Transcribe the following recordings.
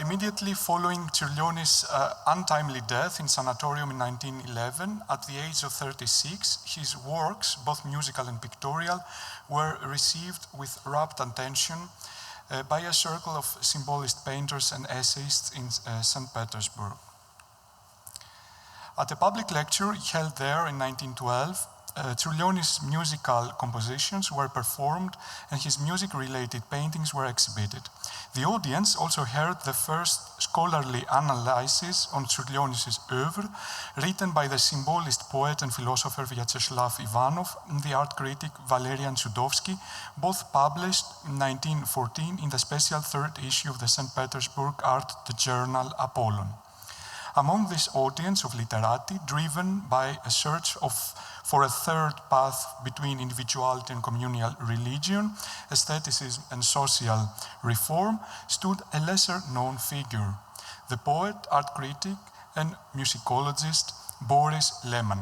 Immediately following Čiurlionis' untimely death in sanatorium in 1911, at the age of 36, his works, both musical and pictorial, were received with rapt attention by a circle of symbolist painters and essayists in St. Petersburg. At a public lecture held there in 1912, Čiurlionis' musical compositions were performed and his music-related paintings were exhibited. The audience also heard the first scholarly analysis on Čiurlionis' oeuvre, written by the symbolist poet and philosopher Vyacheslav Ivanov and the art critic Valerian Chudovsky, both published in 1914 in the special third issue of the St. Petersburg art journal Apollon. Among this audience of literati, driven by a search for a third path between individuality and communal religion, aestheticism and social reform, stood a lesser-known figure, the poet, art critic, and musicologist Boris Leman.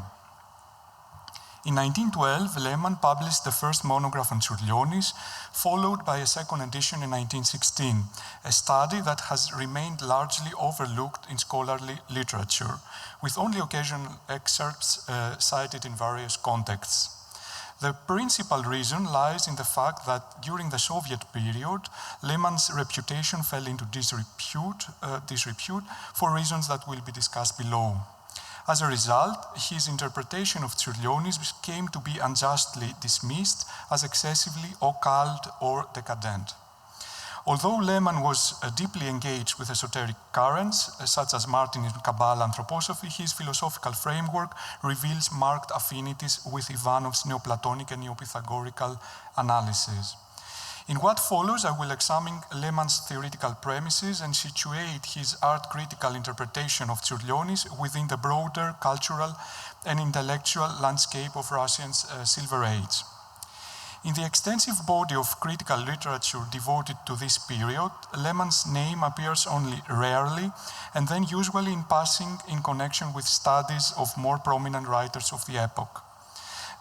In 1912, Leman published the first monograph on Čiurlionis, followed by a second edition in 1916, a study that has remained largely overlooked in scholarly literature, with only occasional excerpts cited in various contexts. The principal reason lies in the fact that during the Soviet period, Leman's reputation fell into disrepute for reasons that will be discussed below. As a result, his interpretation of Čiurlionis came to be unjustly dismissed as excessively occult or decadent. Although Leman was deeply engaged with esoteric currents, such as Martinism, Kabbalah, anthroposophy, his philosophical framework reveals marked affinities with Ivanov's Neoplatonic and Neopythagorean analysis. In what follows, I will examine Leman's theoretical premises and situate his art-critical interpretation of Čiurlionis within the broader cultural and intellectual landscape of Russia's Silver Age. In the extensive body of critical literature devoted to this period, Leman's name appears only rarely, and then usually in passing in connection with studies of more prominent writers of the epoch.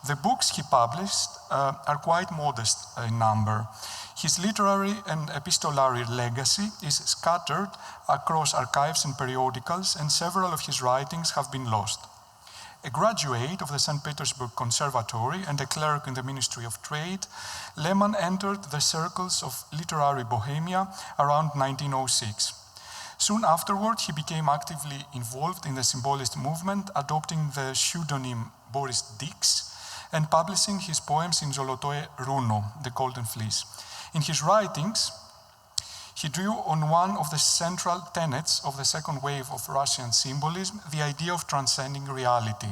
The books he published are quite modest in number. His literary and epistolary legacy is scattered across archives and periodicals, and several of his writings have been lost. A graduate of the St. Petersburg Conservatory and a clerk in the Ministry of Trade, Leman entered the circles of literary Bohemia around 1906. Soon afterward, he became actively involved in the symbolist movement, adopting the pseudonym Boris Dix and publishing his poems in Zolotoe Runo, the Golden Fleece. In his writings, he drew on one of the central tenets of the second wave of Russian symbolism, the idea of transcending reality.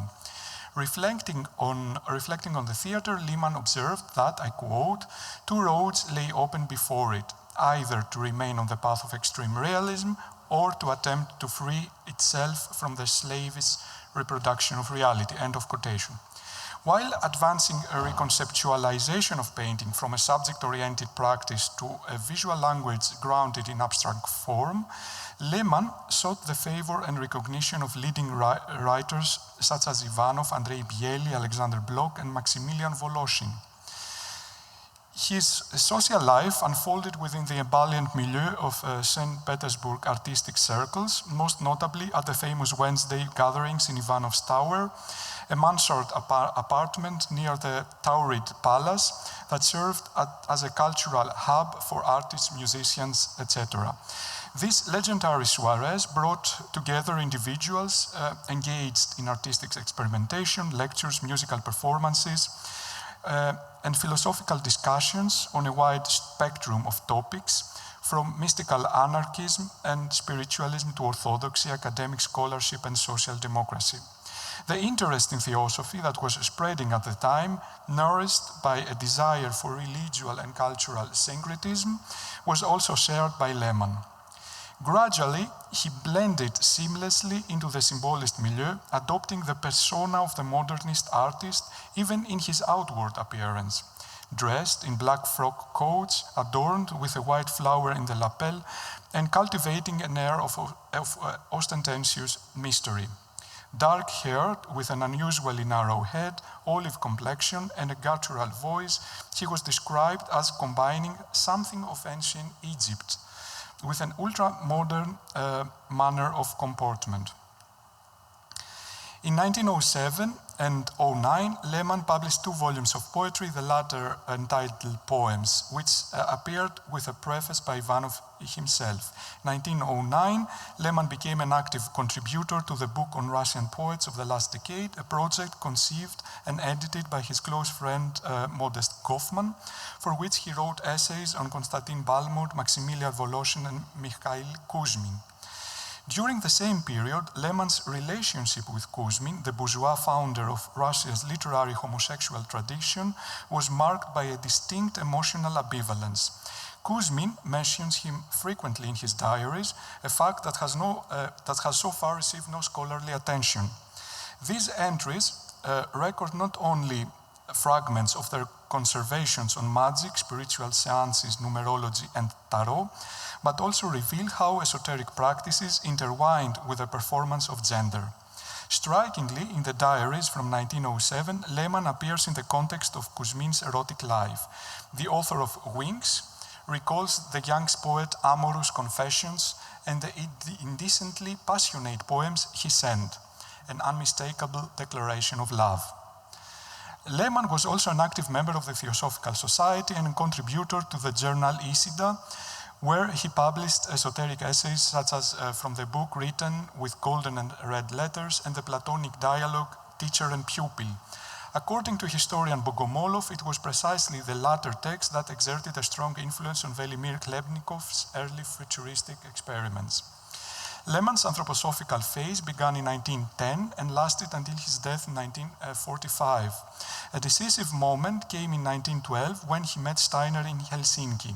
Reflecting on the theater, Leman observed that, I quote, two roads lay open before it, either to remain on the path of extreme realism or to attempt to free itself from the slavish reproduction of reality, end of quotation. While advancing a reconceptualization of painting from a subject-oriented practice to a visual language grounded in abstract form, Leman sought the favor and recognition of leading writers such as Ivanov, Andrei Bieli, Alexander Blok, and Maximilian Voloshin. His social life unfolded within the ebullient milieu of St. Petersburg artistic circles, most notably at the famous Wednesday gatherings in Ivanov's Tower, a mansard apartment near the Taurid Palace that served as a cultural hub for artists, musicians, etc. These legendary soirees brought together individuals engaged in artistic experimentation, lectures, musical performances, and philosophical discussions on a wide spectrum of topics, from mystical anarchism and spiritualism to orthodoxy, academic scholarship, and social democracy. The interest in theosophy that was spreading at the time, nourished by a desire for religious and cultural syncretism, was also shared by Leman. Gradually, he blended seamlessly into the symbolist milieu, adopting the persona of the modernist artist even in his outward appearance. Dressed in black frock coats, adorned with a white flower in the lapel, and cultivating an air of ostentatious mystery. Dark-haired, with an unusually narrow head, olive complexion, and a guttural voice, he was described as combining something of ancient Egypt with an ultra-modern manner of comportment. In 1907 and 09, Leman published 2 volumes of poetry, the latter entitled Poems, which appeared with a preface by Ivanov himself. In 1909, Leman became an active contributor to the book on Russian poets of the last decade, a project conceived and edited by his close friend Modest Goffman, for which he wrote essays on Konstantin Balmont, Maximilian Voloshin, and Mikhail Kuzmin. During the same period, Leman's relationship with Kuzmin, the bourgeois founder of Russia's literary homosexual tradition, was marked by a distinct emotional ambivalence. Kuzmin mentions him frequently in his diaries, a fact that has so far received no scholarly attention. These entries record not only fragments of their conversations on magic, spiritual seances, numerology, and tarot, but also reveal how esoteric practices intertwined with the performance of gender. Strikingly, in the diaries from 1907, Leman appears in the context of Kuzmin's erotic life. The author of Wings recalls the young poet's amorous confessions and the indecently passionate poems he sent, an unmistakable declaration of love. Leman was also an active member of the Theosophical Society and a contributor to the journal Isida, where he published esoteric essays such as from the book written with golden and red letters and the Platonic dialogue Teacher and Pupil. According to historian Bogomolov, it was precisely the latter text that exerted a strong influence on Velimir Khlebnikov's early futuristic experiments. Leman's anthroposophical phase began in 1910 and lasted until his death in 1945. A decisive moment came in 1912 when he met Steiner in Helsinki.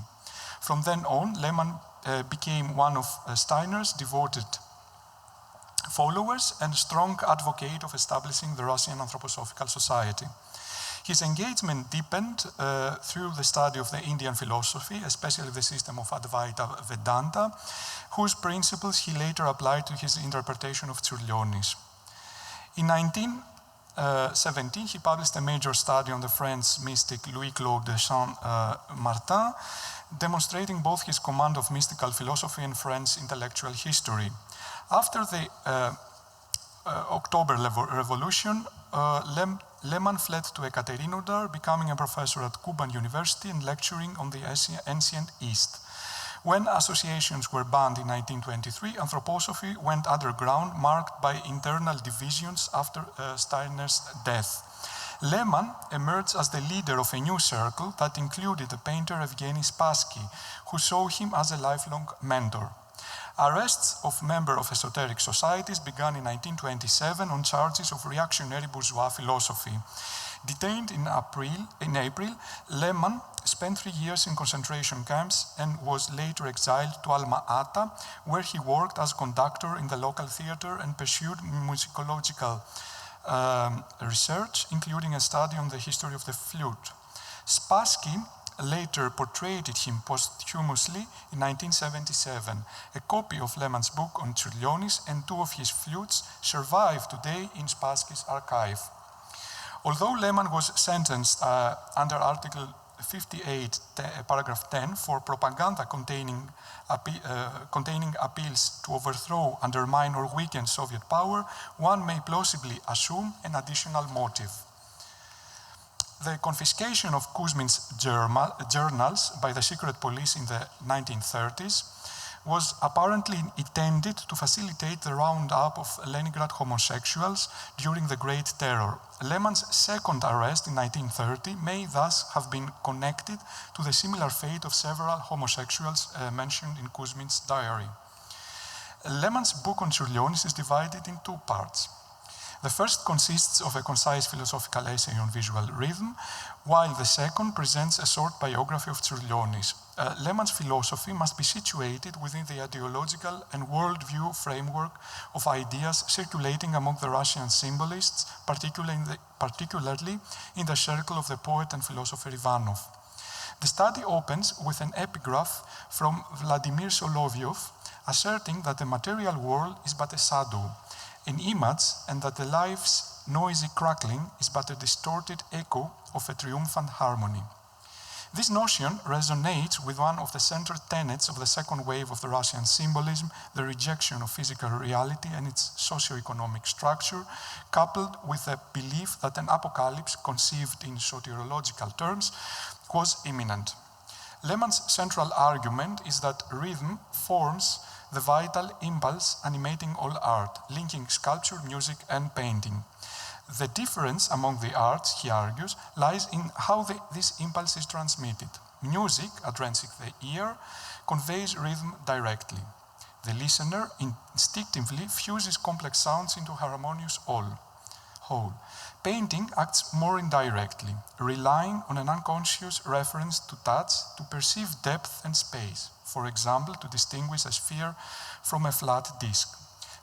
From then on, Leman became one of Steiner's devoted followers and strong advocate of establishing the Russian Anthroposophical Society. His engagement deepened through the study of the Indian philosophy, especially the system of Advaita Vedanta, whose principles he later applied to his interpretation of Čiurlionis. In 1917, he published a major study on the French mystic Louis-Claude de Saint-Martin, demonstrating both his command of mystical philosophy and French intellectual history. After the October Revolution, Leman fled to Ekaterinodar, becoming a professor at Kuban University and lecturing on the ancient East. When associations were banned in 1923, anthroposophy went underground, marked by internal divisions after Steiner's death. Leman emerged as the leader of a new circle that included the painter Evgeny Spassky, who saw him as a lifelong mentor. Arrests of members of esoteric societies began in 1927 on charges of reactionary bourgeois philosophy. Detained in April, Leman spent 3 years in concentration camps and was later exiled to Alma-Ata, where he worked as conductor in the local theater and pursued musicological research, including a study on the history of the flute. Spassky later portrayed him posthumously in 1977. A copy of Leman's book on Čiurlionis and 2 of his flutes survive today in Spassky's archive. Although Leman was sentenced under Article 58, paragraph 10, for propaganda containing appeals to overthrow, undermine, or weaken Soviet power, one may plausibly assume an additional motive. The confiscation of Kuzmin's journals by the secret police in the 1930s was apparently intended to facilitate the roundup of Leningrad homosexuals during the Great Terror. Leman's second arrest in 1930 may thus have been connected to the similar fate of several homosexuals mentioned in Kuzmin's diary. Leman's book on Čiurlionis is divided in 2 parts. The first consists of a concise philosophical essay on visual rhythm, while the second presents a short biography of Čiurlionis. Leman's philosophy must be situated within the ideological and worldview framework of ideas circulating among the Russian symbolists, particularly in the circle of the poet and philosopher Ivanov. The study opens with an epigraph from Vladimir Solovyov, asserting that the material world is but a shadow, an image, and that the life's noisy crackling is but a distorted echo of a triumphant harmony. This notion resonates with one of the central tenets of the second wave of the Russian symbolism, the rejection of physical reality and its socio-economic structure, coupled with the belief that an apocalypse conceived in soteriological terms was imminent. Leman's central argument is that rhythm forms the vital impulse animating all art, linking sculpture, music, and painting. The difference among the arts, he argues, lies in how this impulse is transmitted. Music, addressing the ear, conveys rhythm directly. The listener instinctively fuses complex sounds into harmonious whole. Painting acts more indirectly, relying on an unconscious reference to touch to perceive depth and space, for example, to distinguish a sphere from a flat disk.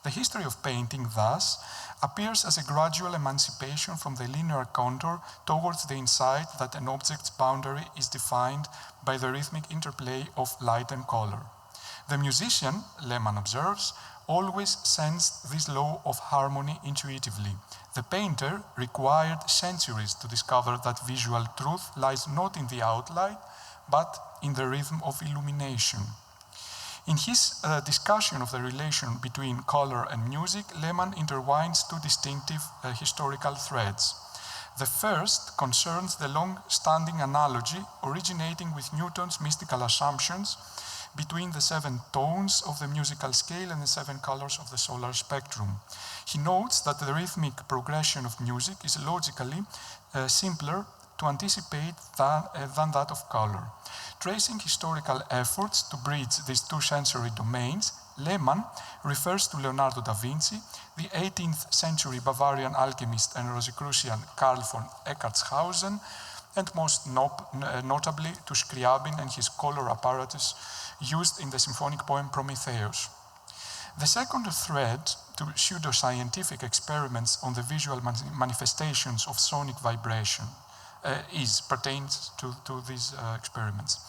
The history of painting, thus, appears as a gradual emancipation from the linear contour towards the insight that an object's boundary is defined by the rhythmic interplay of light and color. The musician, Leman observes, always sensed this law of harmony intuitively. The painter required centuries to discover that visual truth lies not in the outline, but in the rhythm of illumination. In his discussion of the relation between color and music, Leman intertwines two distinctive historical threads. The first concerns the long-standing analogy originating with Newton's mystical assumptions between the 7 tones of the musical scale and the 7 colors of the solar spectrum. He notes that the rhythmic progression of music is logically simpler to anticipate than that of color. Tracing historical efforts to bridge these two sensory domains, Leman refers to Leonardo da Vinci, the 18th century Bavarian alchemist and Rosicrucian Karl von Eckartshausen, and most notably to Scriabin and his color apparatus used in the symphonic poem Prometheus. The second thread to pseudoscientific experiments on the visual manifestations of sonic vibration pertains to these experiments.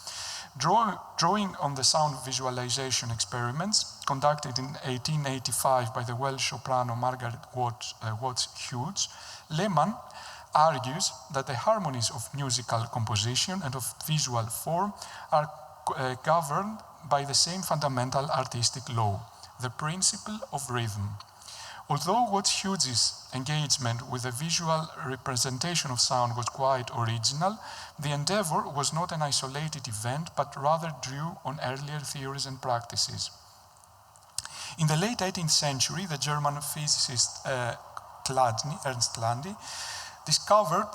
Drawing on the sound visualization experiments conducted in 1885 by the Welsh soprano Margaret Watts Hughes, Leman argues that the harmonies of musical composition and of visual form are governed by the same fundamental artistic law, the principle of rhythm. Although Watts Hughes' engagement with the visual representation of sound was quite original, the endeavor was not an isolated event, but rather drew on earlier theories and practices. In the late 18th century, the German physicist Ernst Chladni discovered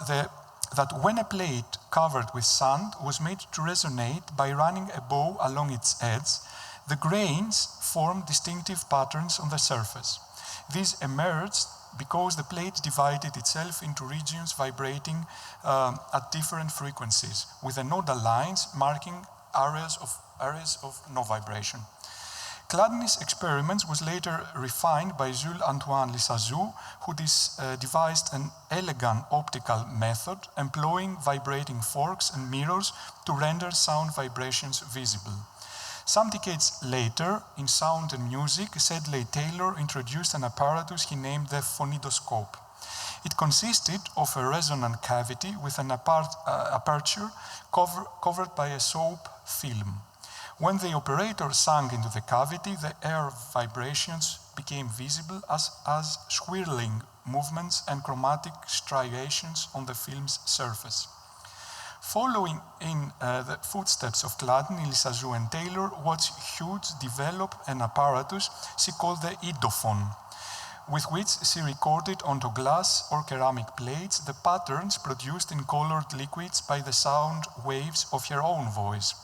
that when a plate covered with sand was made to resonate by running a bow along its edge, the grains formed distinctive patterns on the surface. These emerged because the plate divided itself into regions vibrating at different frequencies, with the nodal lines marking areas of no vibration. Chladni's experiments was later refined by Jules-Antoine Lissajous, who devised an elegant optical method employing vibrating forks and mirrors to render sound vibrations visible. Some decades later, in sound and music, Sedley Taylor introduced an apparatus he named the phonidoscope. It consisted of a resonant cavity with an aperture covered by a soap film. When the operator sank into the cavity, the air vibrations became visible as swirling movements and chromatic striations on the film's surface. Following in the footsteps of Chladni, Lissajous, and Taylor, Watts Hughes developed an apparatus she called the idophone, with which she recorded onto glass or ceramic plates the patterns produced in colored liquids by the sound waves of her own voice.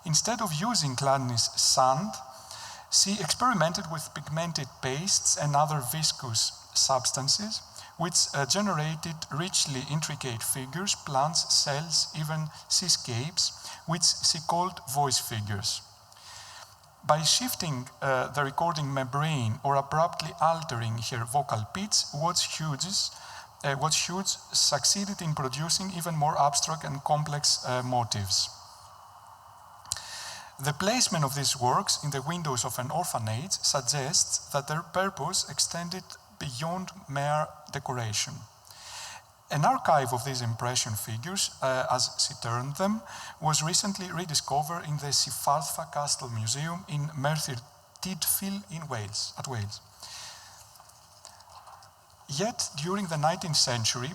Instead of using Chladni's sand, she experimented with pigmented pastes and other viscous substances, which generated richly intricate figures, plants, cells, even seascapes, which she called voice figures. By shifting the recording membrane or abruptly altering her vocal pitch, Watts Hughes succeeded in producing even more abstract and complex motifs. The placement of these works in the windows of an orphanage suggests that their purpose extended beyond mere decoration. An archive of these impression figures, as she termed them, was recently rediscovered in the Cyfarthfa Castle Museum in Merthyr Tydfil in Wales. Yet, during the 19th century,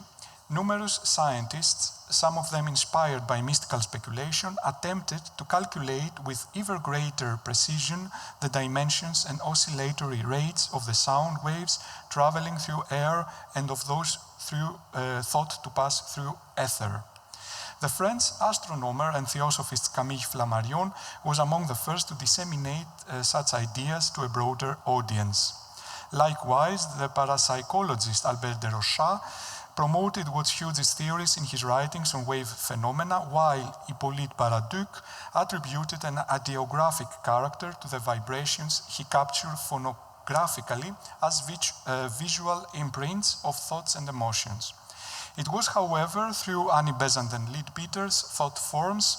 numerous scientists, some of them inspired by mystical speculation, attempted to calculate with ever greater precision the dimensions and oscillatory rates of the sound waves traveling through air and of those thought to pass through ether. The French astronomer and theosophist Camille Flammarion was among the first to disseminate such ideas to a broader audience. Likewise, the parapsychologist Albert de Rochat promoted Watts-Hughes' theories in his writings on wave phenomena, while Hippolyte Baraduc attributed an adiographic character to the vibrations he captured phonographically as visual imprints of thoughts and emotions. It was, however, through Annie Besant and Leadbeater's Thought Forms,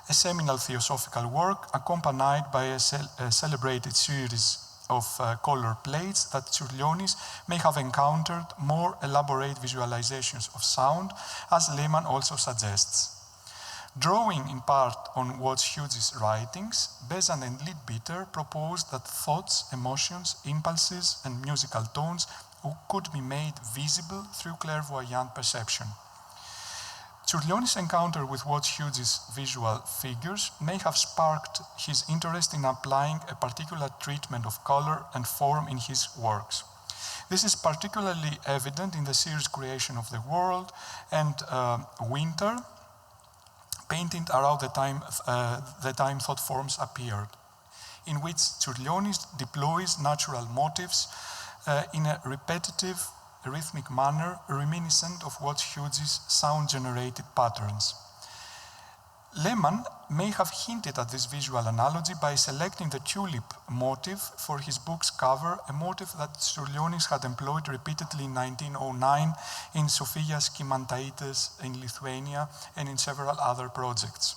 a seminal theosophical work accompanied by a celebrated series of color plates, that Čiurlionis may have encountered more elaborate visualizations of sound, as Leman also suggests. Drawing in part on Watts-Hughes' writings, Besant and Leadbeater proposed that thoughts, emotions, impulses, and musical tones could be made visible through clairvoyant perception. Čiurlionis' encounter with Watts-Hughes' visual figures may have sparked his interest in applying a particular treatment of color and form in his works. This is particularly evident in the series Creation of the World and Winter, painted around the time Thought Forms appeared, in which Čiurlionis deploys natural motifs in a repetitive, rhythmic manner reminiscent of Watts-Hughes' sound-generated patterns. Leman may have hinted at this visual analogy by selecting the tulip motif for his book's cover, a motif that Čiurlionis had employed repeatedly in 1909 in Sofias Kymantaitės in Lithuania and in several other projects.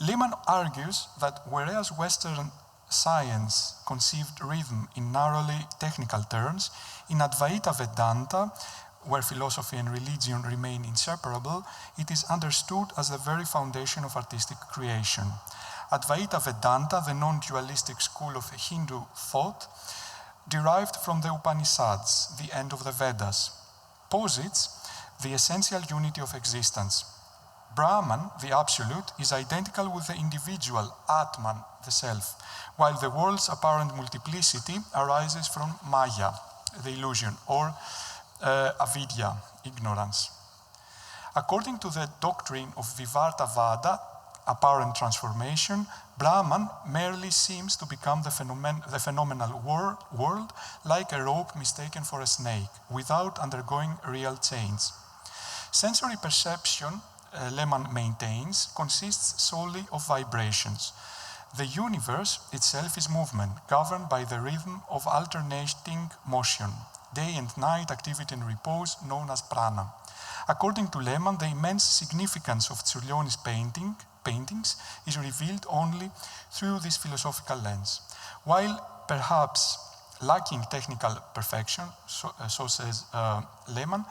Leman argues that whereas Western science conceived rhythm in narrowly technical terms, in Advaita Vedanta, where philosophy and religion remain inseparable, it is understood as the very foundation of artistic creation. Advaita Vedanta, the non-dualistic school of Hindu thought, derived from the Upanishads, the end of the Vedas, posits the essential unity of existence. Brahman, the absolute, is identical with the individual, Atman, the self, while the world's apparent multiplicity arises from Maya, the illusion, or avidya, ignorance. According to the doctrine of Vivarta Vada, apparent transformation, Brahman merely seems to become the phenomenal world like a rope mistaken for a snake, without undergoing real change. Sensory perception, Leman maintains, consists solely of vibrations. The universe itself is movement, governed by the rhythm of alternating motion, day and night, activity and repose, known as prana. According to Leman, the immense significance of Čiurlionis' paintings is revealed only through this philosophical lens. While perhaps lacking technical perfection, so says Leman,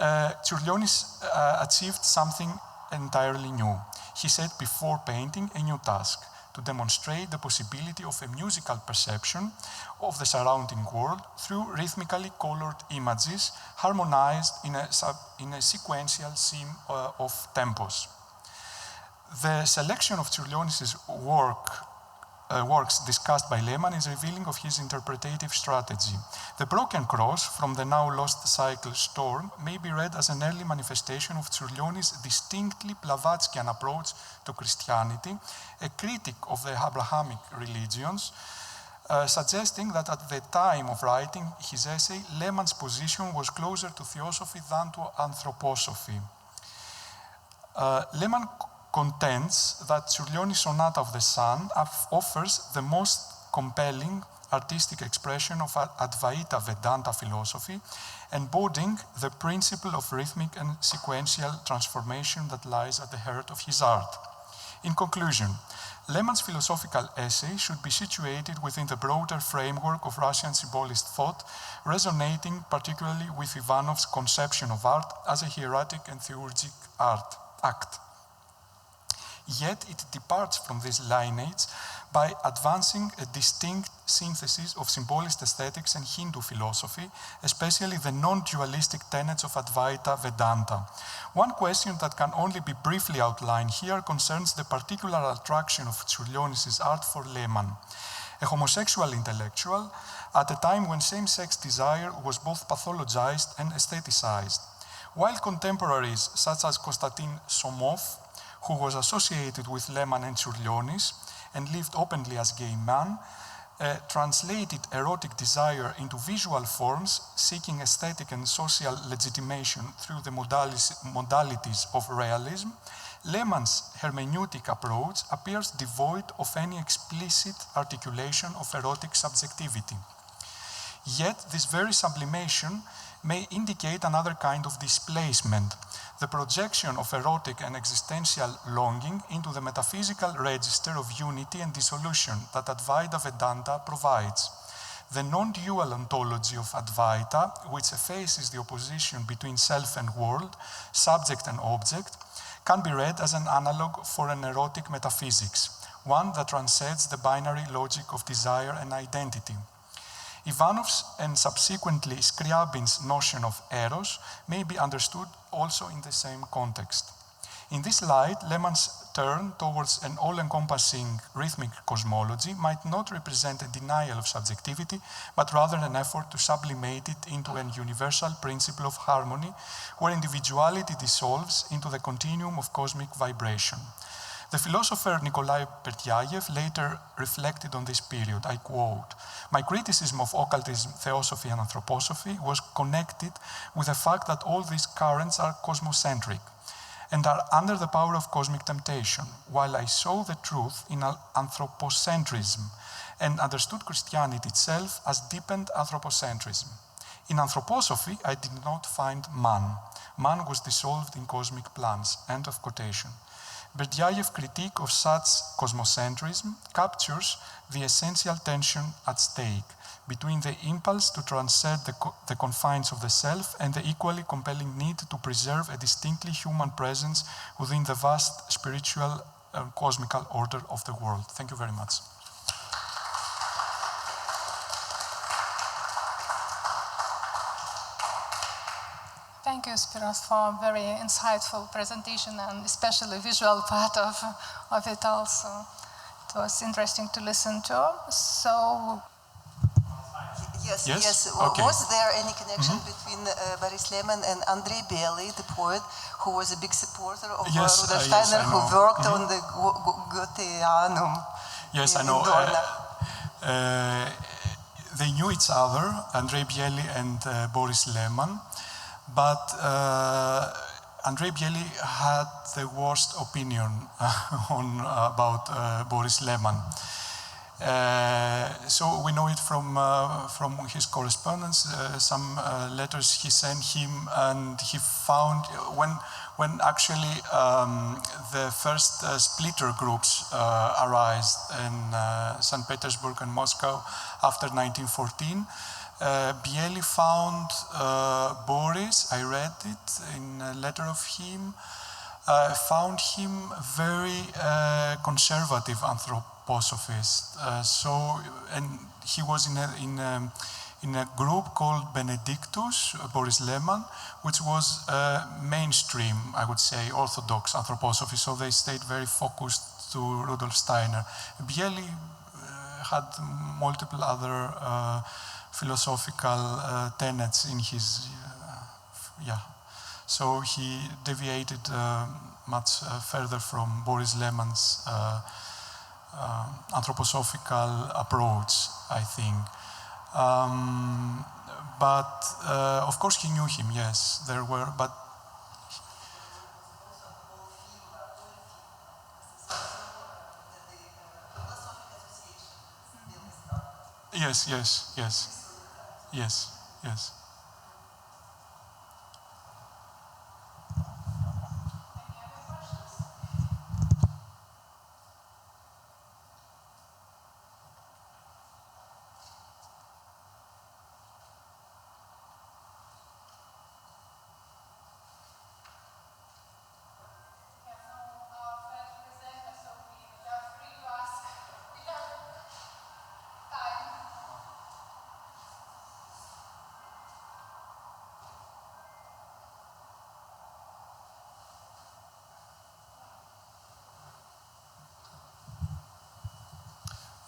Čiurlionis achieved something entirely new. He set before painting a new task, to demonstrate the possibility of a musical perception of the surrounding world through rhythmically colored images harmonized in a sequential scheme of tempos. The selection of Čiurlionis' works discussed by Leman is revealing of his interpretative strategy. The Broken Cross from the now lost cycle Storm may be read as an early manifestation of Čiurlionis' distinctly Blavatskian approach to Christianity, a critic of the Abrahamic religions, suggesting that at the time of writing his essay, Leman's position was closer to theosophy than to anthroposophy. Leman contends that Čiurlionis' Sonata of the Sun offers the most compelling artistic expression of Advaita Vedanta philosophy, embodying the principle of rhythmic and sequential transformation that lies at the heart of his art. In conclusion, Leman's philosophical essay should be situated within the broader framework of Russian symbolist thought, resonating particularly with Ivanov's conception of art as a hieratic and theurgic act. Yet it departs from this lineage by advancing a distinct synthesis of symbolist aesthetics and Hindu philosophy, especially the non-dualistic tenets of Advaita Vedanta. One question that can only be briefly outlined here concerns the particular attraction of Čiurlionis' art for Leman, a homosexual intellectual at a time when same-sex desire was both pathologized and aestheticized. While contemporaries such as Konstantin Somov, who was associated with Leman and Čiurlionis and lived openly as gay man, translated erotic desire into visual forms, seeking aesthetic and social legitimation through the modalities of realism, Leman's hermeneutic approach appears devoid of any explicit articulation of erotic subjectivity. Yet this very sublimation may indicate another kind of displacement, the projection of erotic and existential longing into the metaphysical register of unity and dissolution that Advaita Vedanta provides. The non-dual ontology of Advaita, which effaces the opposition between self and world, subject and object, can be read as an analog for an erotic metaphysics, one that transcends the binary logic of desire and identity. Ivanov's and subsequently Scriabin's notion of eros may be understood also in the same context. In this light, Leman's turn towards an all-encompassing rhythmic cosmology might not represent a denial of subjectivity, but rather an effort to sublimate it into a universal principle of harmony, where individuality dissolves into the continuum of cosmic vibration. The philosopher Nikolai Berdyaev later reflected on this period. I quote, "My criticism of occultism, theosophy, and anthroposophy was connected with the fact that all these currents are cosmocentric and are under the power of cosmic temptation, while I saw the truth in anthropocentrism and understood Christianity itself as deepened anthropocentrism. In anthroposophy, I did not find man. Man was dissolved in cosmic plans." End of quotation. Berdyaev's critique of such cosmocentrism captures the essential tension at stake between the impulse to transcend the confines of the self and the equally compelling need to preserve a distinctly human presence within the vast spiritual and cosmical order of the world. Thank you very much. Thank you, Spyros, for a very insightful presentation and especially visual part of it also. It was interesting to listen to. So, Yes. Okay. Was there any connection between Boris Leman and Andrei Bely, the poet, who was a big supporter of Rudolf Steiner, who worked on the Goetheanum? Yes, I know. They knew each other, Andrei Bely and Boris Leman. But Andrei Bely had the worst opinion about Boris Leman. So we know it from his correspondence, some letters he sent him, and he found when actually the first splitter groups arose in St. Petersburg and Moscow after 1914. Bely found Boris, I read it in a letter of him, found him very conservative anthroposophist. And he was in a group called Benedictus, Boris Leman, which was mainstream, I would say, orthodox anthroposophy. So they stayed very focused to Rudolf Steiner. Bely had multiple other philosophical tenets in his, So he deviated much further from Boris Leman's anthroposophical approach, I think. But of course he knew him, yes, there were, but Yes.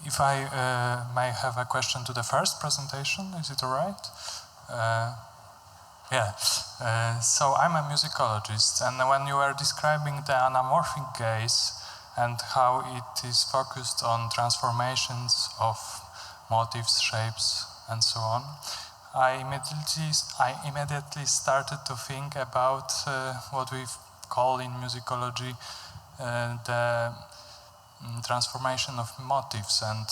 if I may have a question to the first presentation, is it all right? Yeah, so I'm a musicologist, and when you were describing the anamorphic gaze and how it is focused on transformations of motifs, shapes, and so on, I immediately started to think about what we call in musicology the transformation of motifs and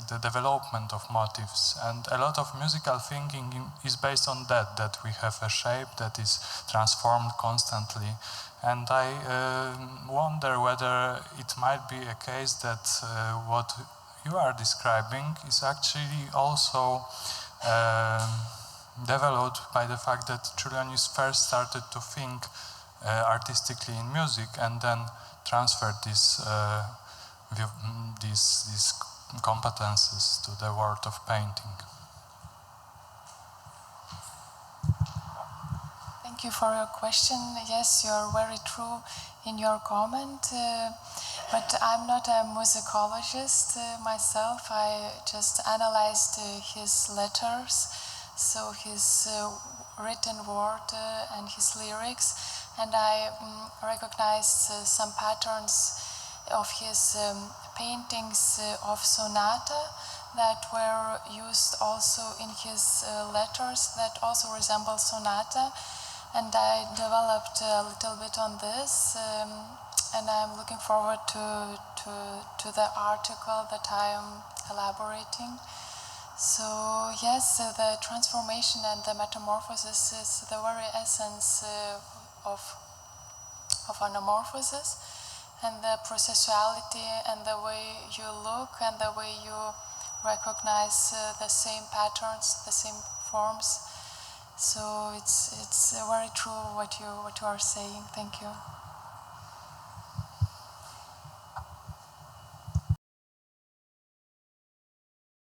the development of motifs. And a lot of musical thinking is based on that we have a shape that is transformed constantly. And I wonder whether it might be a case that what you are describing is actually also developed by the fact that Čiurlionis first started to think artistically in music and then transferred these competences to the world of painting. Thank you for your question. Yes, you are very true in your comment, but I'm not a musicologist myself. I just analyzed his letters, so his written word and his lyrics, and I recognized some patterns of his paintings of sonata that were used also in his letters that also resemble sonata, and I developed a little bit on this, and I'm looking forward to the article that I am elaborating. So yes, the transformation and the metamorphosis is the very essence of anamorphosis, and the processuality and the way you look and the way you recognize the same patterns, the same forms. So it's very true what you are saying. Thank you.